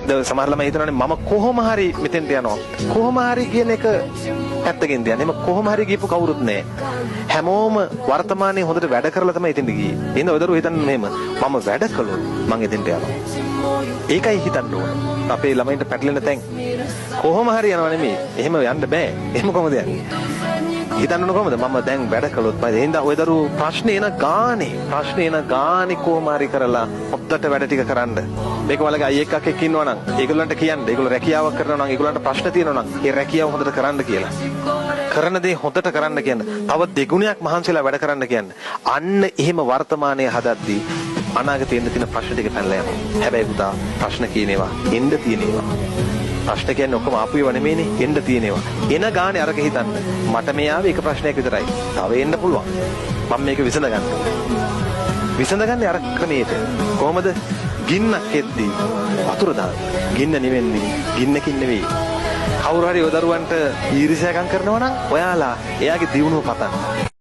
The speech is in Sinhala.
සමහර ළමයි හිතනවානේ මම කොහොම හරි මෙතෙන්ට යනවා. කොහොම හරි කියන එක පැත්තකින් තියන්නේ. එම කොහොම හරි ගිහපු කවුරුත් නැහැ. හැමෝම වර්තමානයේ හොඳට වැඩ කරලා තමයි එතෙන්ට ගියේ. එහෙනම් ඔය දරුවෝ හිතන්නේ මෙහෙම මම වැඩ කළොත් මං එතෙන්ට යනවා. ඒකයි හිතන්න ඕන. අපේ ළමයින්ට පැටලෙන තැන් කොහොම හරි යනවා නෙමෙයි. එහෙම යන්න බෑ. එහෙම කොහොමද යන්නේ? හිතන්න ඕන කොහොමද? මම දැන් වැඩ කළොත් මම එහෙනම් ඔය දරුවෝ ප්‍රශ්නේ එන ගානේ කොහොම හරි කරලා හොද්දට වැඩ ටික කරන්න. මේක වලගේ අයියෙක් එක්ක ඉන්නවා නම් ඒගොල්ලන්ට කියන්න. ඒගොල්ලෝ රැකියාවක් කරනවා නම් ඒගොල්ලන්ට ප්‍රශ්න තියෙනවා නම් ඒ රැකියාව හොඳට කරන්න කියලා. කරන දේ හොඳට කරන්න කියන්න. තව දෙගුණයක් මහන්සිලා වැඩ කරන්න කියන්න. අන්න එහෙම වර්තමානයේ හදද්දී අනාගතේ එන්න තියෙන ප්‍රශ්න ටික පැනලා යනවා. හැබැයි පුතා ප්‍රශ්න කියන ඒවා එන්න තියෙන ඒවා. ප්‍රශ්න කියන්නේ ඔක්කොම ආපු ඒවා නෙමෙයිනේ එන්න තියෙන ඒවා. එන ගානේ අරක හිතන්න. මට මේ ආවේ එක ප්‍රශ්නයක් විතරයි. තව එන්න පුළුවන්. මම මේක විසඳගන්න. විසඳගන්නේ අර ක්‍රමයේද. කොහොමද? ගින්නක් එද්දී වතුර දාන්න. ගින්න නිවෙන්නේ ගින්නකින් නෙවෙයි. කවුරු හරි ඔය දරුවන්ට ඊර්ෂ්‍යාකම් කරනවා නම් ඔයාලා එයාගේ දියුණුව පතන්න.